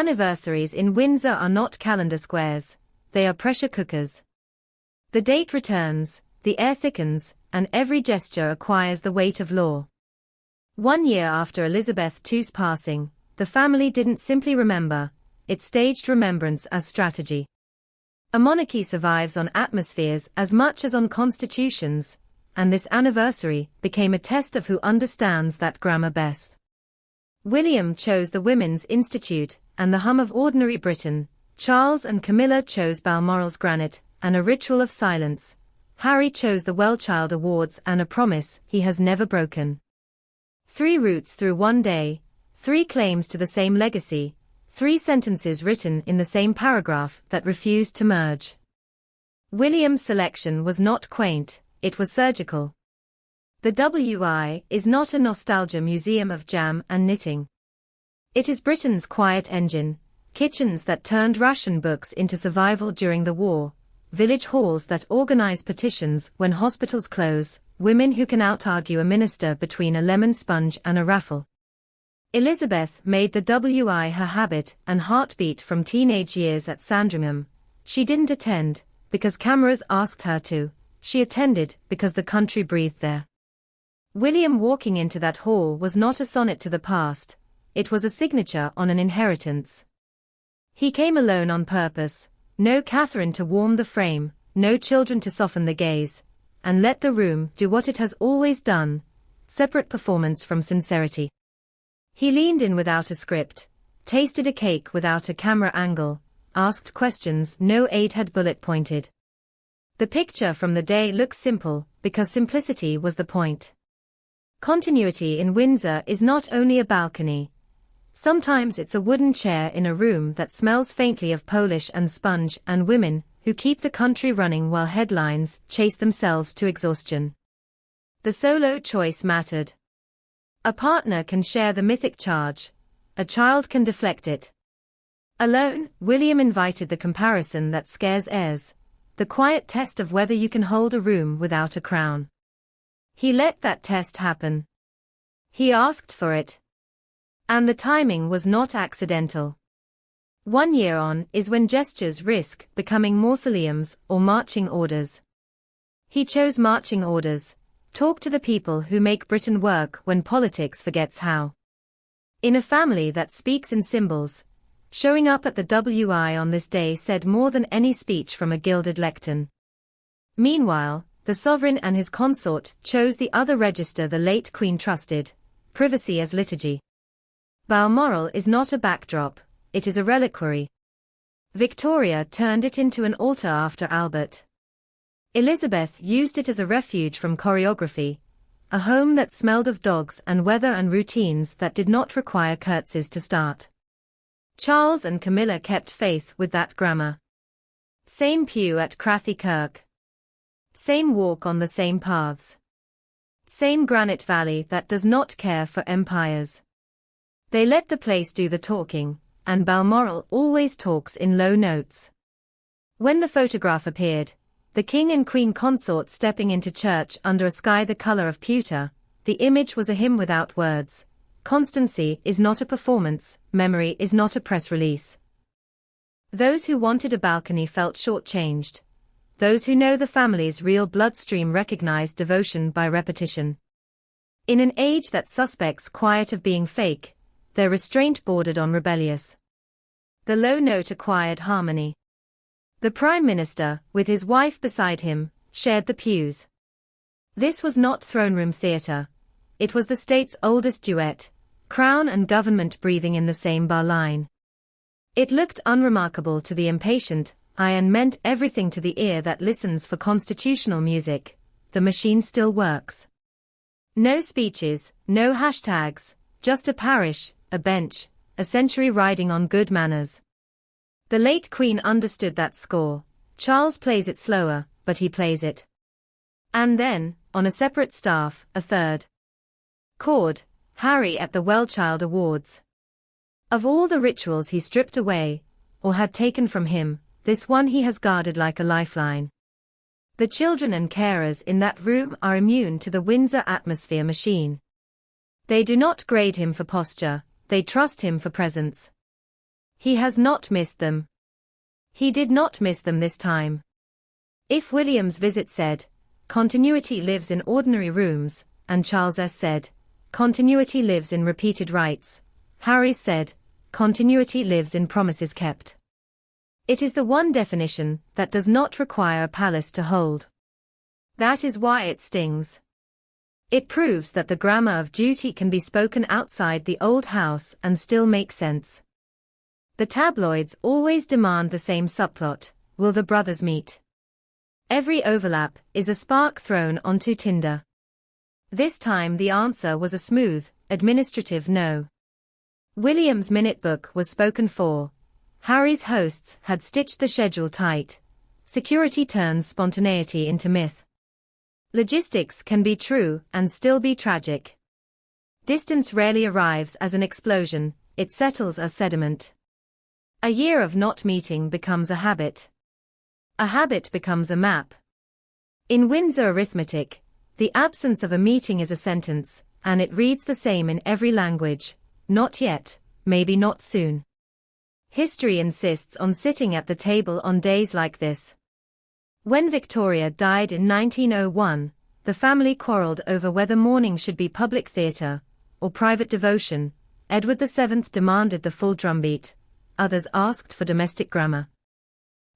Anniversaries in Windsor are not calendar squares, they are pressure cookers. The date returns, the air thickens, and every gesture acquires the weight of law. 1 year after Elizabeth II's passing, the family didn't simply remember, it staged remembrance as strategy. A monarchy survives on atmospheres as much as on constitutions, and this anniversary became a test of who understands that grammar best. William chose the Women's Institute and the hum of ordinary Britain, Charles and Camilla chose Balmoral's granite and a ritual of silence, Harry chose the Wellchild Awards and a promise he has never broken. 3 routes through 1 day, 3 claims to the same legacy, 3 sentences written in the same paragraph that refused to merge. William's selection was not quaint, it was surgical. The WI is not a nostalgia museum of jam and knitting. It is Britain's quiet engine, kitchens that turned ration books into survival during the war, village halls that organize petitions when hospitals close, women who can out-argue a minister between a lemon sponge and a raffle. Elizabeth made the WI her habit and heartbeat from teenage years at Sandringham. She didn't attend because cameras asked her to, she attended because the country breathed there. William walking into that hall was not a sonnet to the past, it was a signature on an inheritance. He came alone on purpose, no Catherine to warm the frame, no children to soften the gaze, and let the room do what it has always done, separate performance from sincerity. He leaned in without a script, tasted a cake without a camera angle, asked questions no aide had bullet pointed. The picture from the day looks simple, because simplicity was the point. Continuity in Windsor is not only a balcony. Sometimes it's a wooden chair in a room that smells faintly of polish and sponge and women who keep the country running while headlines chase themselves to exhaustion. The solo choice mattered. A partner can share the mythic charge, a child can deflect it. Alone, William invited the comparison that scares heirs, the quiet test of whether you can hold a room without a crown. He let that test happen. He asked for it. And the timing was not accidental. 1 year on is when gestures risk becoming mausoleums or marching orders. He chose marching orders. Talk to the people who make Britain work when politics forgets how. In a family that speaks in symbols, showing up at the WI on this day said more than any speech from a gilded lectern. Meanwhile, the sovereign and his consort chose the other register the late Queen trusted, privacy as liturgy. Balmoral is not a backdrop, it is a reliquary. Victoria turned it into an altar after Albert. Elizabeth used it as a refuge from choreography, a home that smelled of dogs and weather and routines that did not require curtsies to start. Charles and Camilla kept faith with that grammar. Same pew at Crathy Kirk. Same walk on the same paths. Same granite valley that does not care for empires. They let the place do the talking, and Balmoral always talks in low notes. When the photograph appeared, the King and Queen consort stepping into church under a sky the color of pewter, the image was a hymn without words. Constancy is not a performance, memory is not a press release. Those who wanted a balcony felt shortchanged. Those who know the family's real bloodstream recognize devotion by repetition. In an age that suspects quiet of being fake, their restraint bordered on rebellious. The low note acquired harmony. The Prime Minister, with his wife beside him, shared the pews. This was not throne room theatre. It was the state's oldest duet, crown and government breathing in the same bar line. It looked unremarkable to the impatient eye and meant everything to the ear that listens for constitutional music. The machine still works. No speeches, no hashtags, just a parish, a bench, a century riding on good manners. The late Queen understood that score. Charles plays it slower, but he plays it. And then, on a separate staff, a third chord, Harry at the Wellchild Awards. Of all the rituals he stripped away, or had taken from him, this one he has guarded like a lifeline. The children and carers in that room are immune to the Windsor atmosphere machine. They do not grade him for posture, they trust him for presence. He has not missed them. He did not miss them this time. If William's visit said, "Continuity lives in ordinary rooms," and Charles S. said, "Continuity lives in repeated rites," Harry said, "Continuity lives in promises kept." It is the one definition that does not require a palace to hold. That is why it stings. It proves that the grammar of duty can be spoken outside the old house and still make sense. The tabloids always demand the same subplot: will the brothers meet? Every overlap is a spark thrown onto tinder. This time the answer was a smooth, administrative no. William's minute book was spoken for. Harry's hosts had stitched the schedule tight. Security turns spontaneity into myth. Logistics can be true and still be tragic. Distance rarely arrives as an explosion, it settles as sediment. A year of not meeting becomes a habit. A habit becomes a map. In Windsor arithmetic, the absence of a meeting is a sentence, and it reads the same in every language: not yet, maybe not soon. History insists on sitting at the table on days like this. When Victoria died in 1901, the family quarreled over whether mourning should be public theatre or private devotion. Edward VII demanded the full drumbeat. Others asked for domestic grammar.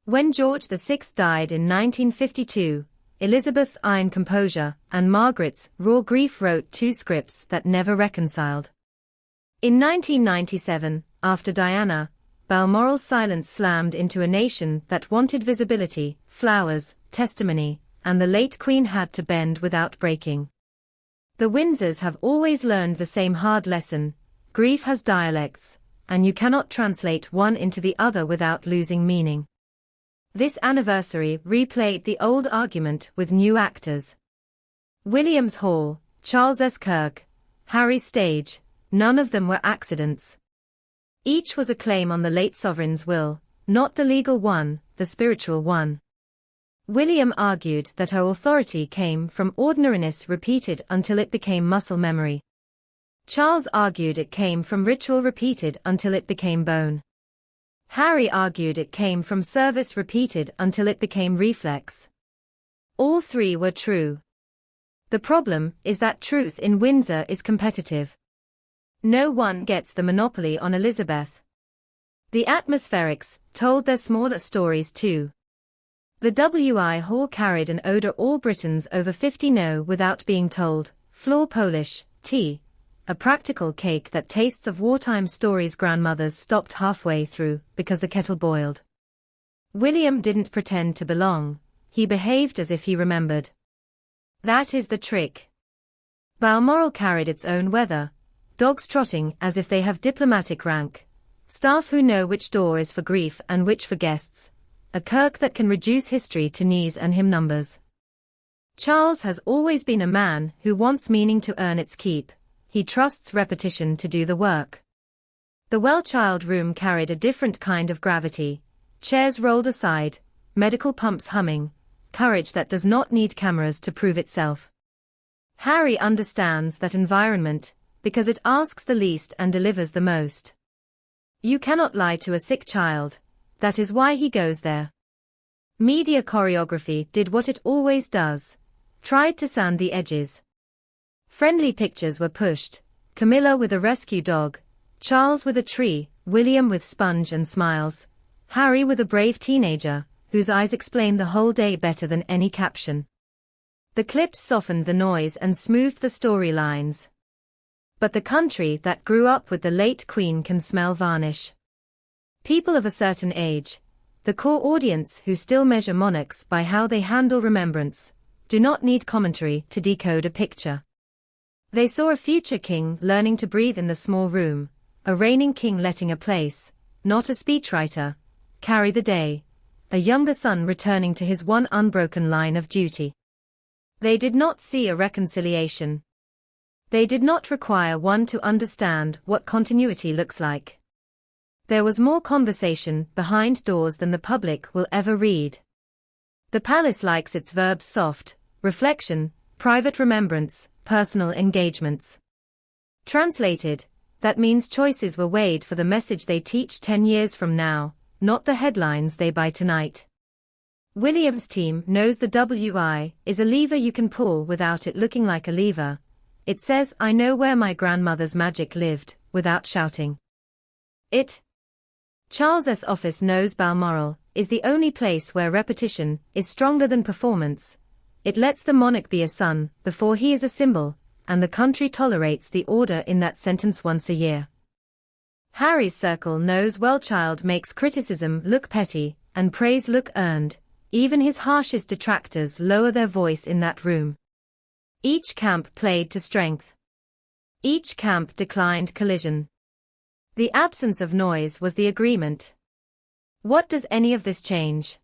When George VI died in 1952, Elizabeth's iron composure and Margaret's raw grief wrote two scripts that never reconciled. In 1997, after Diana, Balmoral's silence slammed into a nation that wanted visibility, flowers, testimony, and the late Queen had to bend without breaking. The Windsors have always learned the same hard lesson: grief has dialects, and you cannot translate one into the other without losing meaning. This anniversary replayed the old argument with new actors. William's Hall, Charles S. Kirk, Harry's stage, none of them were accidents. Each was a claim on the late sovereign's will, not the legal one, the spiritual one. William argued that her authority came from ordinariness repeated until it became muscle memory. Charles argued it came from ritual repeated until it became bone. Harry argued it came from service repeated until it became reflex. All three were true. The problem is that truth in Windsor is competitive. No one gets the monopoly on Elizabeth. The atmospherics told their smaller stories too. The W.I. Hall carried an odor all Britons over 50 know without being told: floor Polish, tea. A practical cake that tastes of wartime stories grandmothers stopped halfway through because the kettle boiled. William didn't pretend to belong, he behaved as if he remembered. That is the trick. Balmoral carried its own weather, dogs trotting as if they have diplomatic rank, staff who know which door is for grief and which for guests, a Kirk that can reduce history to knees and hymn numbers. Charles has always been a man who wants meaning to earn its keep. He trusts repetition to do the work. The well-child room carried a different kind of gravity: chairs rolled aside, medical pumps humming, courage that does not need cameras to prove itself. Harry understands that environment, because it asks the least and delivers the most. You cannot lie to a sick child, that is why he goes there. Media choreography did what it always does: tried to sand the edges. Friendly pictures were pushed: Camilla with a rescue dog, Charles with a tree, William with sponge and smiles, Harry with a brave teenager, whose eyes explained the whole day better than any caption. The clips softened the noise and smoothed the storylines. But the country that grew up with the late Queen can smell varnish. People of a certain age, the core audience who still measure monarchs by how they handle remembrance, do not need commentary to decode a picture. They saw a future king learning to breathe in the small room, a reigning king letting a place, not a speechwriter, carry the day, a younger son returning to his one unbroken line of duty. They did not see a reconciliation. They did not require one to understand what continuity looks like. There was more conversation behind doors than the public will ever read. The palace likes its verbs soft: reflection, private remembrance, personal engagements. Translated, That means choices were weighed for the message they teach 10 years from now, not the headlines they buy tonight. William's team knows the WI is a lever you can pull without it looking like a lever. It says, I know where my grandmother's magic lived, without shouting it. Charles's office knows Balmoral is the only place where repetition is stronger than performance. It lets the monarch be a son before he is a symbol, and the country tolerates the order in that sentence once a year. Harry's circle knows Wellchild makes criticism look petty, and praise look earned. Even his harshest detractors lower their voice in that room. Each camp played to strength. Each camp declined collision. The absence of noise was the agreement. What does any of this change?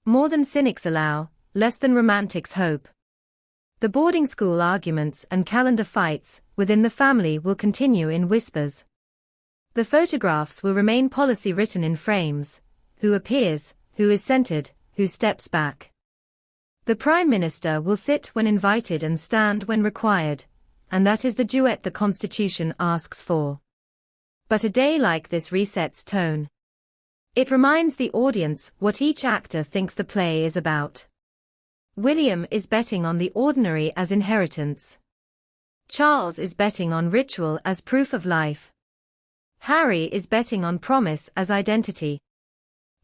More than cynics allow, less than romantics hope. The boarding school arguments and calendar fights within the family will continue in whispers. The photographs will remain policy written in frames. Who appears, who is centered, who steps back. The Prime Minister will sit when invited and stand when required, and that is the duet the Constitution asks for. But a day like this resets tone. It reminds the audience what each actor thinks the play is about. William is betting on the ordinary as inheritance. Charles is betting on ritual as proof of life. Harry is betting on promise as identity.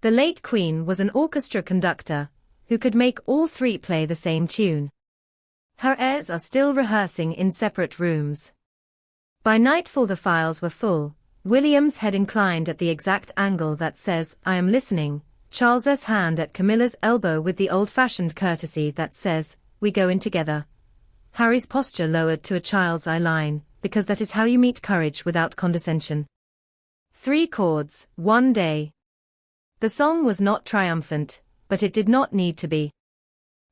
The late Queen was an orchestra conductor who could make all three play the same tune. Her heirs are still rehearsing in separate rooms. By nightfall the files were full, William's head inclined at the exact angle that says, I am listening, Charles's hand at Camilla's elbow with the old-fashioned courtesy that says, we go in together. Harry's posture lowered to a child's eye line, because that is how you meet courage without condescension. 3 chords, 1 day. The song was not triumphant, but it did not need to be.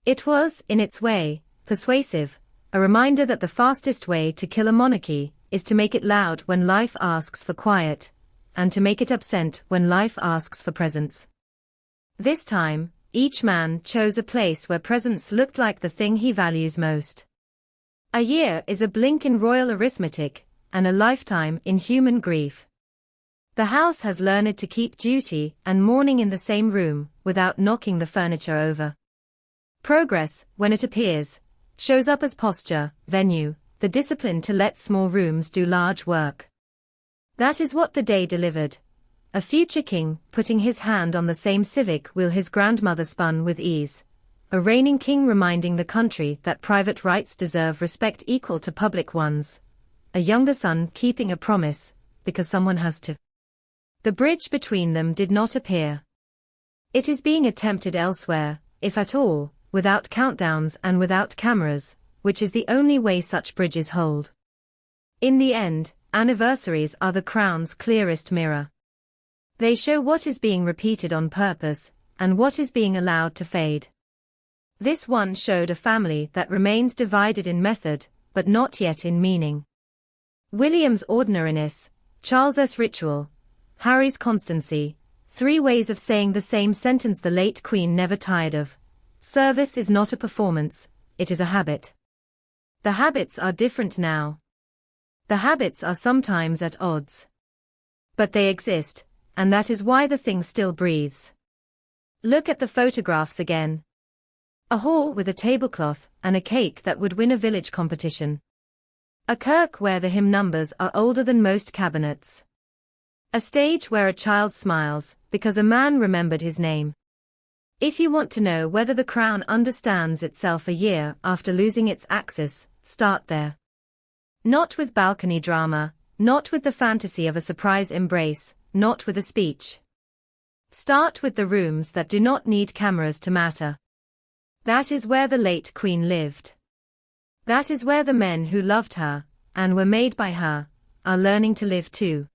It was, in its way, persuasive, a reminder that the fastest way to kill a monarchy is to make it loud when life asks for quiet, and to make it absent when life asks for presence. This time, each man chose a place where presence looked like the thing he values most. A year is a blink in royal arithmetic, and a lifetime in human grief. The house has learned to keep duty and mourning in the same room, without knocking the furniture over. Progress, when it appears, shows up as posture, venue, the discipline to let small rooms do large work. That is what the day delivered. A future king putting his hand on the same civic wheel his grandmother spun with ease. A reigning king reminding the country that private rights deserve respect equal to public ones. A younger son keeping a promise, because someone has to. The bridge between them did not appear. It is being attempted elsewhere, if at all, without countdowns and without cameras, which is the only way such bridges hold. In the end, anniversaries are the crown's clearest mirror. They show what is being repeated on purpose, and what is being allowed to fade. This one showed a family that remains divided in method, but not yet in meaning. William's ordinariness, Charles's ritual, Harry's constancy, 3 ways of saying the same sentence the late Queen never tired of. Service is not a performance, it is a habit. The habits are different now. The habits are sometimes at odds. But they exist, and that is why the thing still breathes. Look at the photographs again. A hall with a tablecloth and a cake that would win a village competition. A kirk where the hymn numbers are older than most cabinets. A stage where a child smiles because a man remembered his name. If you want to know whether the crown understands itself a year after losing its axis, start there. Not with balcony drama, not with the fantasy of a surprise embrace, not with a speech. Start with the rooms that do not need cameras to matter. That is where the late Queen lived. That is where the men who loved her, and were made by her, are learning to live too.